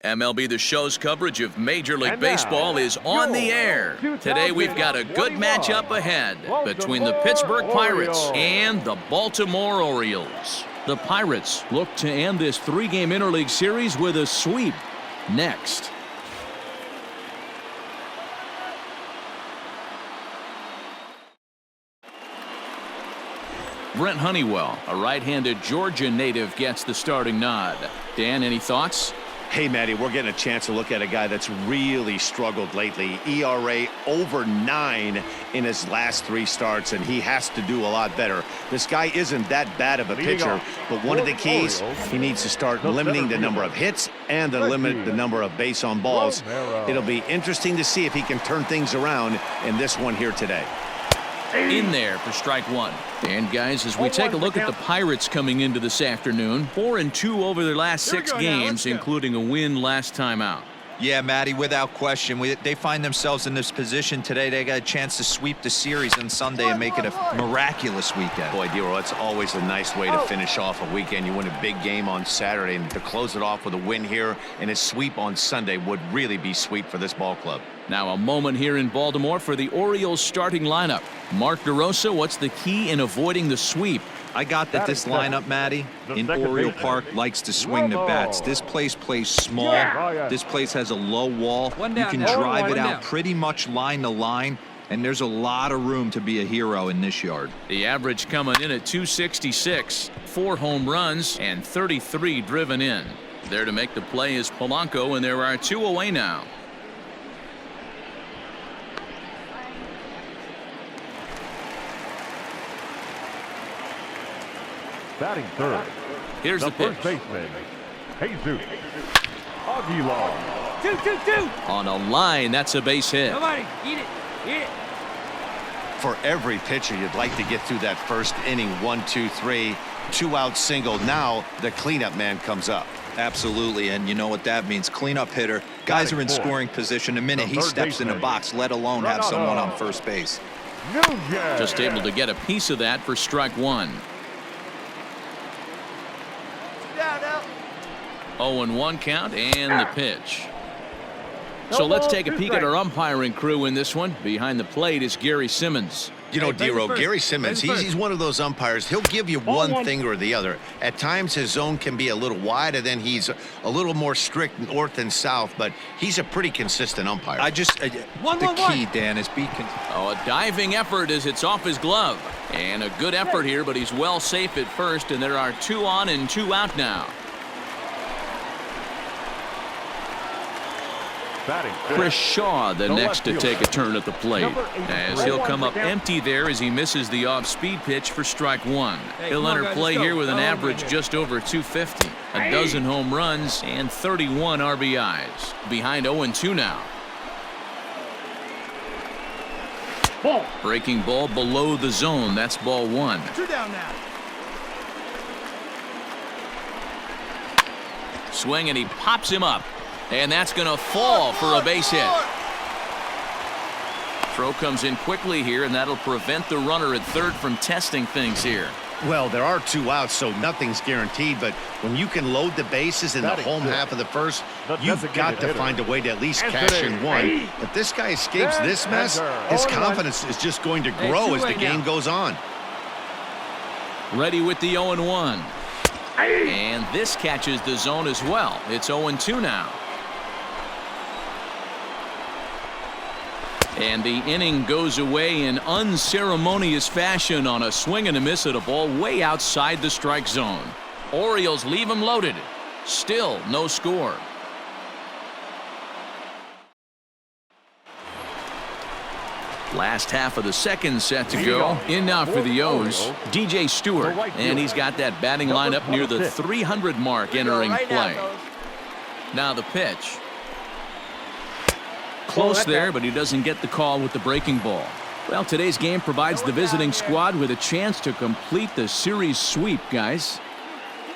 MLB The Show's coverage of Major League Baseball is on the air. Today we've got a good matchup ahead between the Pittsburgh Pirates and the Baltimore Orioles. The Pirates look to end this three-game interleague series with a sweep. Next. Brent Honeywell, a right-handed Georgia native, gets the starting nod. Dan, any thoughts? Hey, Matty, we're getting a chance to look at a guy that's really struggled lately. ERA over 9 in his last 3 starts, and he has to do a lot better. This guy isn't that bad of a pitcher, but one of the keys, he needs to start limiting the number of hits and to limit the number of base on balls. It'll be interesting to see if he can turn things around in this one here today. In there for strike one. And guys, as we take a look at the Pirates coming into this afternoon, 4-2 over their last 6 games, including a win last time out. Yeah, Matty, without question. They find themselves in this position today. They got a chance to sweep the series on Sunday and make it a miraculous weekend. Boy, Dero, that's always a nice way to finish off a weekend. You win a big game on Saturday, and to close it off with a win here and a sweep on Sunday would really be sweet for this ball club. Now a moment here in Baltimore for the Orioles starting lineup. Mark DeRosa, what's the key in avoiding the sweep? I got that this lineup, Matty, in Oriole Park likes to swing the bats. This place plays small. This place has a low wall. You can drive it out pretty much line to line, and there's a lot of room to be a hero in this yard. The average coming in at 266, 4 home runs and 33 driven in. There to make the play is Polanco, and there are 2 away now. Batting third. Here's the pitch. First baseman, Jesus Aguilar. 2-2-2. On a line, that's a base hit. Somebody, eat it. Eat it. For every pitcher, you'd like to get through that first inning. 1, 2, 3, 2-out single. Now the cleanup man comes up. Absolutely, and you know what that means. Cleanup hitter. Guys are in scoring position the minute he steps in the box, let alone have someone on first base. Just able to get a piece of that for strike one. 0-1 count and the pitch. So let's take a peek at our umpiring crew in this one. Behind the plate is Gary Simmons. You know, Dero, Gary Simmons, he's one of those umpires. He'll give you one thing or the other. At times his zone can be a little wide, and then he's a little more strict north and south, but he's a pretty consistent umpire. The key, Dan, is be a diving effort as it's off his glove. And a good effort here, but he's well safe at first, and there are 2 on and 2 out now. Chris Shaw, the next to take a turn at the plate, as he'll come up empty there as he misses the off-speed pitch for strike one. He'll enter play here with an average just over 250, a dozen home runs and 31 RBIs. Behind 0-2 now. Breaking ball below the zone. That's ball 1. 2 down now. Swing, and he pops him up. And that's going to fall for a base hit. Throw comes in quickly here, and that'll prevent the runner at third from testing things here. Well, there are 2 outs, so nothing's guaranteed, but when you can load the bases in the home half of the first, you've got to find a way to at least cash in one. If this guy escapes this mess, his confidence is just going to grow as the game goes on. Ready with the 0-1. And this catches the zone as well. It's 0-2 now. And the inning goes away in unceremonious fashion on a swing and a miss at a ball way outside the strike zone. Orioles leave him loaded. Still no score. Last half of the second set to go. In now for the O's, DJ Stewart. And he's got that batting lineup near the 300 mark entering play. Now the pitch. Close there, but he doesn't get the call with the breaking ball. Well, today's game provides the visiting squad with a chance to complete the series sweep, guys.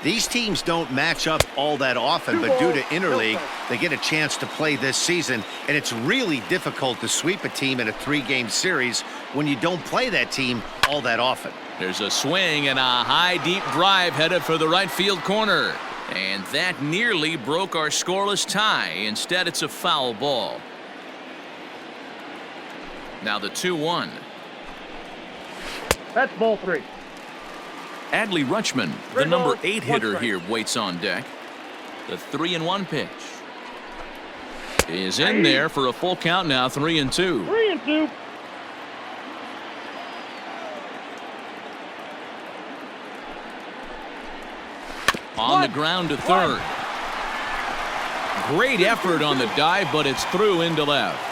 These teams don't match up all that often, but due to interleague, they get a chance to play this season, and it's really difficult to sweep a team in a 3-game series when you don't play that team all that often. There's a swing and a high, deep drive headed for the right field corner. And that nearly broke our scoreless tie. Instead, it's a foul ball. Now the 2-1. That's ball 3. Adley Rutschman, the number 8 hitter here, waits on deck. The 3-1 pitch is in there for a full count now. 3-2. 3-2. On the ground to third. Great effort on the dive, but it's through into left.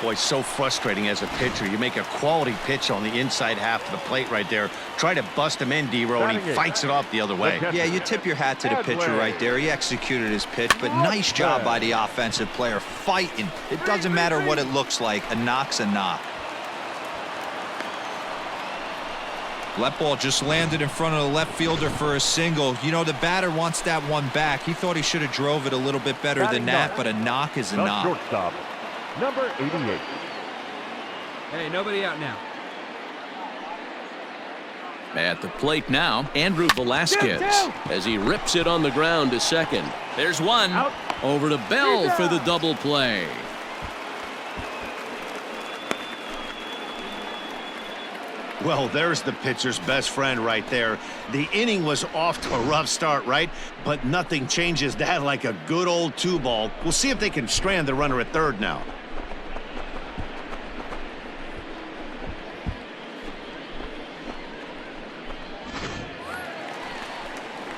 Boy, so frustrating as a pitcher. You make a quality pitch on the inside half of the plate right there. Try to bust him in, D-Row, and he fights it off the other way. Yeah, you tip your hat to the pitcher right there. He executed his pitch, but nice job by the offensive player fighting. It doesn't matter what it looks like. A knock's a knock. That ball just landed in front of the left fielder for a single. You know, the batter wants that one back. He thought he should have drove it a little bit better than that, but a knock is a knock. Shortstop, number 88. Hey, nobody out now. At the plate now, Andrew Velasquez as he rips it on the ground to second. There's one. Out. Over to Bell for the double play. Well, there's the pitcher's best friend right there. The inning was off to a rough start, right? But nothing changes that like a good old 2-ball. We'll see if they can strand the runner at third now.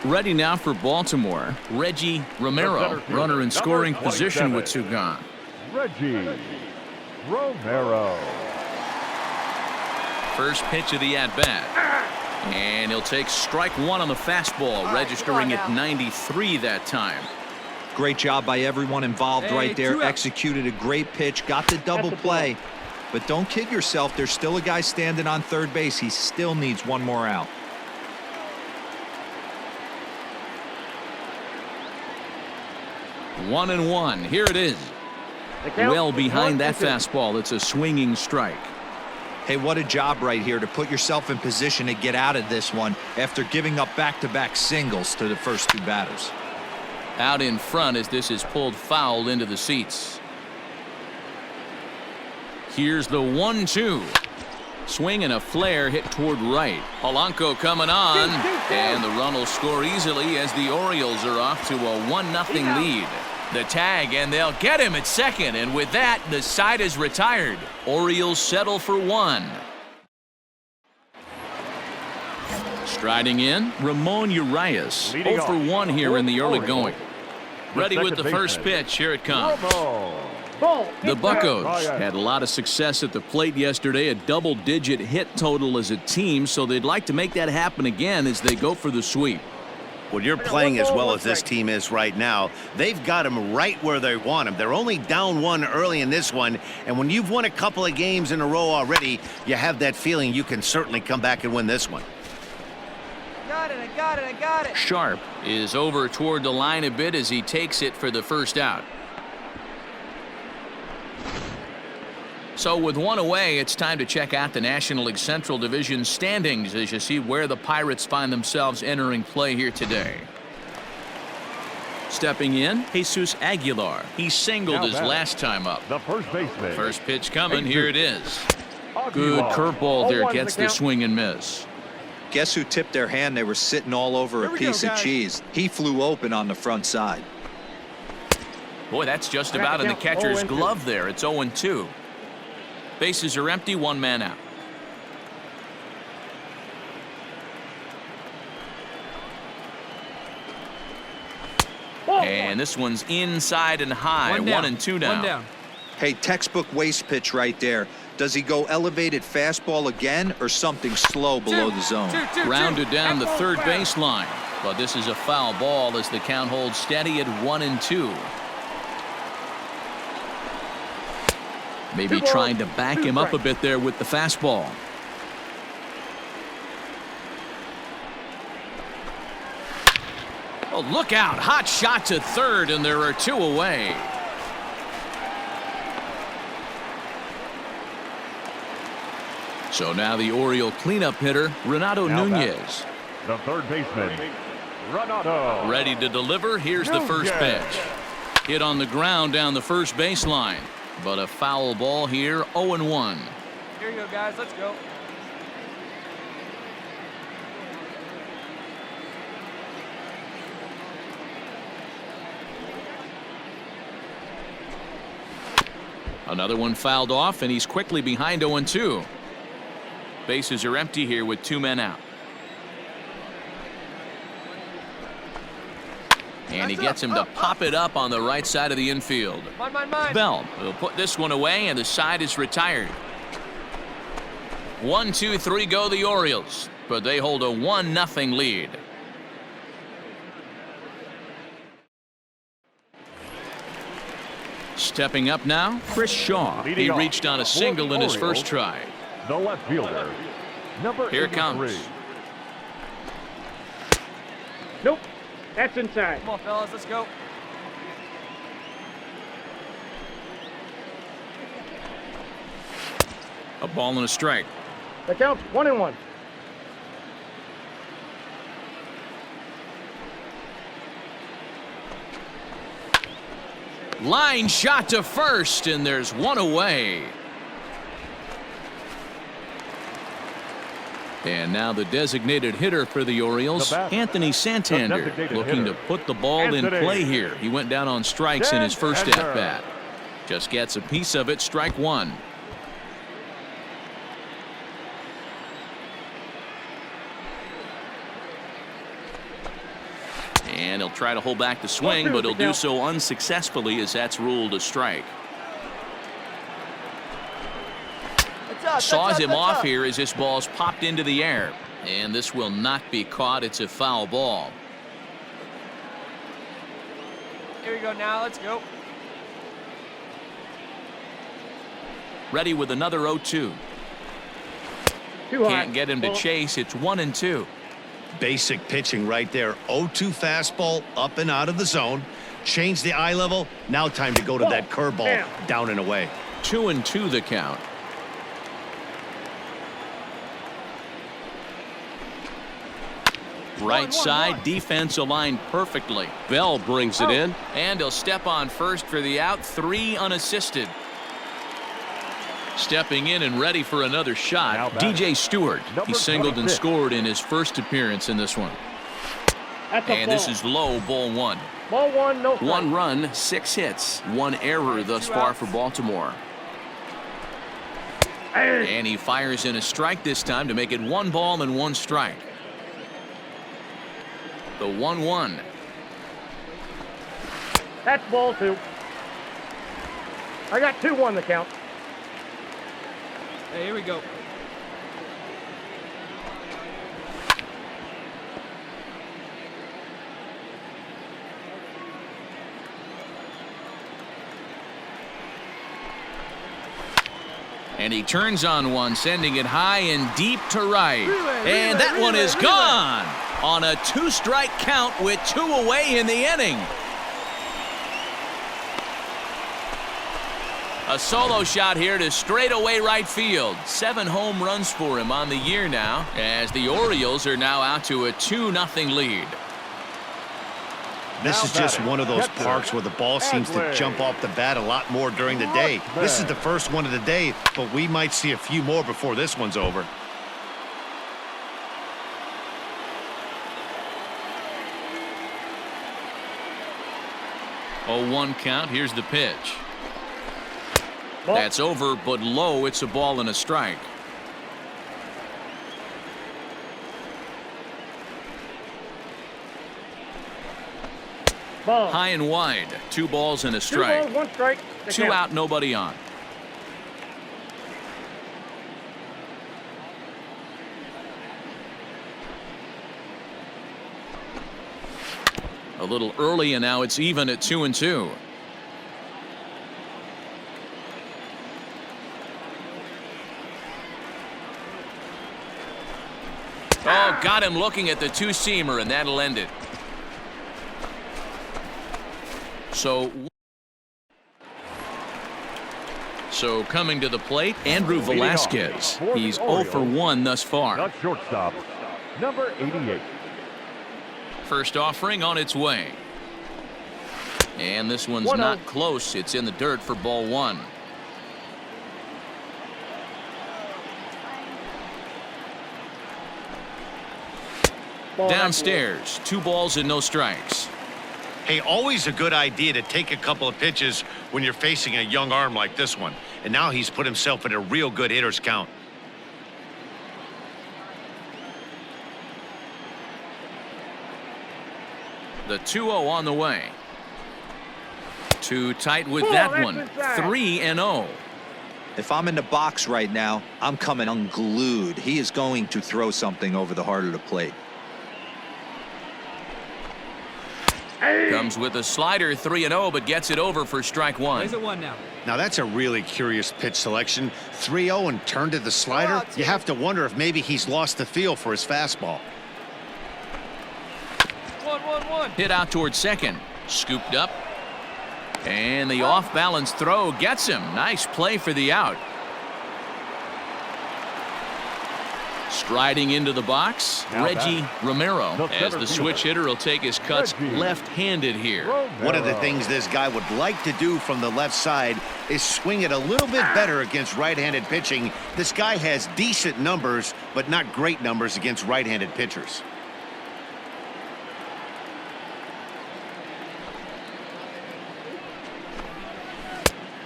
Ready now for Baltimore, Reggie Romero, runner in scoring position with 2 gone. Reggie Romero. First pitch of the at-bat. And he'll take strike 1 on the fastball, registering at 93 that time. Great job by everyone involved right there. Executed a great pitch, got the double play. But don't kid yourself, there's still a guy standing on third base. He still needs one more out. One and one. Here it is. Well behind that fastball. It's a swinging strike. Hey, what a job right here to put yourself in position to get out of this one after giving up back-to-back singles to the first 2 batters. Out in front as this is pulled foul into the seats. Here's the 1-2. Swing and a flare hit toward right. Polanco coming on, and the run will score easily as the Orioles are off to a 1-0 lead. The tag, and they'll get him at second, and with that, the side is retired. Orioles settle for 1. Striding in, Ramon Urias, 0 for 1 here in the early going. Ready with the first pitch. Here it comes. The Buccos had a lot of success at the plate yesterday, a double-digit hit total as a team, so they'd like to make that happen again as they go for the sweep. When you're playing as well as this team is right now, they've got them right where they want them. They're only down 1 early in this one, and when you've won a couple of games in a row already, you have that feeling you can certainly come back and win this one. I got it. Sharp is over toward the line a bit as he takes it for the first out. So with 1 away, it's time to check out the National League Central Division standings as you see where the Pirates find themselves entering play here today. Stepping in, Jesus Aguilar. He singled his last time up. The first baseman. First pitch coming. Here it is. Good curveball there. Gets the swing and miss. Guess who tipped their hand? They were sitting all over a piece of cheese. He flew open on the front side. Boy, that's just about in the catcher's glove there. It's 0-2. Bases are empty, 1 man out. And this one's inside and high. 1-2 now. 1 down. Hey, textbook waste pitch right there. Does he go elevated fastball again or something slow below the zone? Rounded down the third baseline. But this is a foul ball as the count holds steady at 1-2. Maybe trying to back him up a bit there with the fastball. Oh, look out. Hot shot to third, and there are 2 away. So now the Oriole cleanup hitter, Renato Nunez. The third baseman, Renato. Ready to deliver. Here's the first pitch. Hit on the ground down the first baseline. But a foul ball here, 0-1. Here you go, guys. Let's go. Another one fouled off, and he's quickly behind 0-2. Bases are empty here with 2 men out. And he gets him to pop it up on the right side of the infield. Mine. Bell will put this one away, and the side is retired. 1, 2, 3 go the Orioles, but they hold a 1-0 lead. Stepping up now, Chris Shaw. He reached on a single in his first try. The left fielder, number Here it comes. 83. Nope. That's inside. Come on, fellas. Let's go. A ball and a strike. The count's 1-1. Line shot to first, and there's one away. And now the designated hitter for the Orioles, Anthony Santander, looking to put the ball in play here. He went down on strikes in his first at-bat. Just gets a piece of it, strike one. And he'll try to hold back the swing, but he'll do so unsuccessfully as that's ruled a strike. Saws him off here as this ball's popped into the air. And this will not be caught. It's a foul ball. Here we go now. Let's go. Ready with another 0-2. Can't get him to chase. It's 1-2. Basic pitching right there. 0-2 fastball up and out of the zone. Change the eye level. Now time to go to that curveball down and away. 2-2 the count. Right side, defense aligned perfectly. Bell brings it in. And he'll step on first for the out, 3 unassisted. Stepping in and ready for another shot, DJ Stewart. He singled and scored in his first appearance in this one. And this is low, ball 1. Ball 1, no strike. 1 run, 6 hits, 1 error thus far for Baltimore. And he fires in a strike this time to make it 1 ball and 1 strike. The 1-1. That's ball 2. I got 2-1 the count. Hey, here we go. And he turns on one, sending it high and deep to right. And that one is gone on a 2-strike count with 2 away in the inning. A solo shot here to straightaway right field. 7 home runs for him on the year now, as the Orioles are now out to a 2-0 lead. This is just one of those parks where the ball seems to jump off the bat a lot more during the day. This is the first one of the day, but we might see a few more before this one's over. 0-1 count. Here's the pitch. That's over, but low. It's a ball and a strike. Ball. High and wide. 2 balls and a 2 strike. balls, 1 strike. 2 out, nobody on. A little early, and now it's even at 2-2. Oh, got him looking at the 2-seamer, and that'll end it. So coming to the plate, Andrew Velasquez. He's 0 for 1 thus far. The shortstop, number 88. First offering on its way. And this one's 1-0. not close. It's in the dirt for ball one. Ball Downstairs, 2 balls and no strikes. Hey, always a good idea to take a couple of pitches when you're facing a young arm like this one. And now he's put himself in a real good hitter's count. The 2-0 on the way. Too tight with that one. 3-0. If I'm in the box right now, I'm coming unglued. He is going to throw something over the heart of the plate. Comes with a slider, 3-0, but gets it over for strike one. Plays it 1 now. Now that's a really curious pitch selection. 3-0 and turned to the slider. You have to wonder if maybe he's lost the feel for his fastball. 1-1-1. Hit out towards second. Scooped up. And the off-balance throw gets him. Nice play for the out. Striding into the box, Now Reggie Romero, the as center the switch fielder, hitter will take his cuts Reggie left-handed here. One of the things this guy would like to do from the left side is swing it a little bit better against right-handed pitching. This guy has decent numbers, but not great numbers against right-handed pitchers.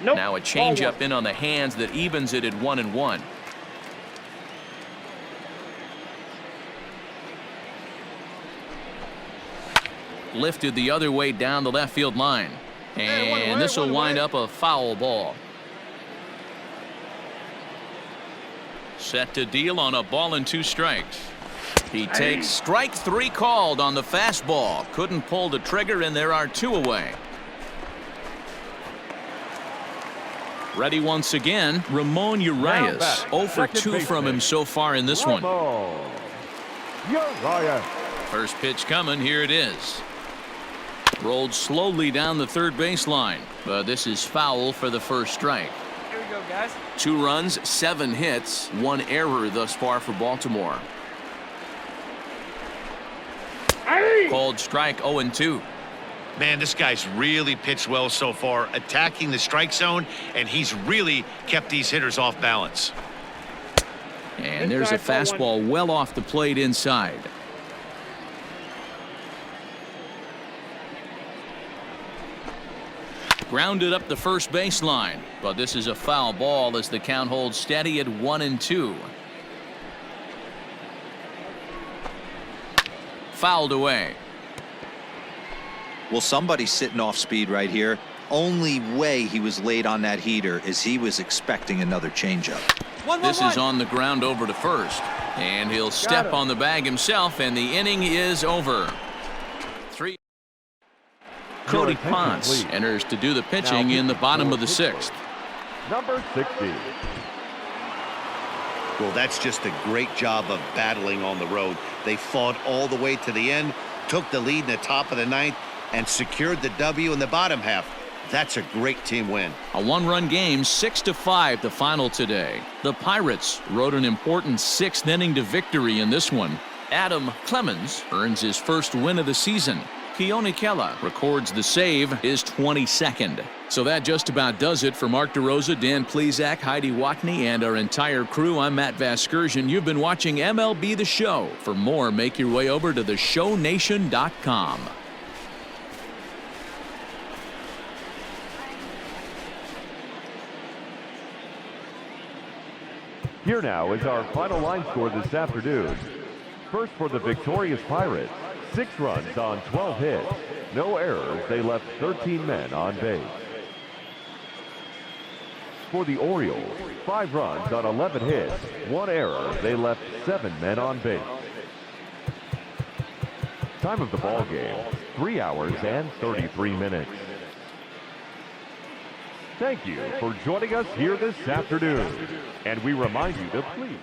Nope. Now a changeup in on the hands that evens it at 1-1. Lifted the other way down the left field line. And this will wind up a foul ball. Set to deal on a ball and 2 strikes. He takes strike 3 called on the fastball. Couldn't pull the trigger, and there are 2 away. Ready once again, Ramon Urias. 0 for 2 from him so far in this one. Urias. First pitch coming, here it is. Rolled slowly down the third baseline, but this is foul for the first strike. Here we go, guys. 2 runs, 7 hits, 1 error thus far for Baltimore. Called strike 0-2. Man, this guy's really pitched well so far, attacking the strike zone, and he's really kept these hitters off balance. And there's a fastball well off the plate inside. Grounded up the first baseline, but this is a foul ball as the count holds steady at 1-2. Fouled away. Well, somebody's sitting off speed right here. Only way he was late on that heater is he was expecting another changeup. This is on the ground over to first, and he'll step on the bag himself, and the inning is over. 3. Cody Ponce enters to do the pitching in the bottom of the 6th. Number 60. Well, that's just a great job of battling on the road. They fought all the way to the end, took the lead in the top of the 9th, and secured the W in the bottom half. That's a great team win. A 1-run game, 6-5 the final today. The Pirates rode an important 6th inning to victory in this one. Adam Clemens earns his first win of the season. Keone Kela records the save, his 22nd. So that just about does it for Mark DeRosa, Dan Plesac, Heidi Watney, and our entire crew. I'm Matt Vasgersian. You've been watching MLB The Show. For more, make your way over to theshownation.com. Here now is our final line score this afternoon. First for the victorious Pirates, 6 runs on 12 hits. No errors. They left 13 men on base. For the Orioles, 5 runs on 11 hits. 1 error. They left 7 men on base. Time of the ball game, 3 hours and 33 minutes. Thank you for joining us here this afternoon. And we remind you to please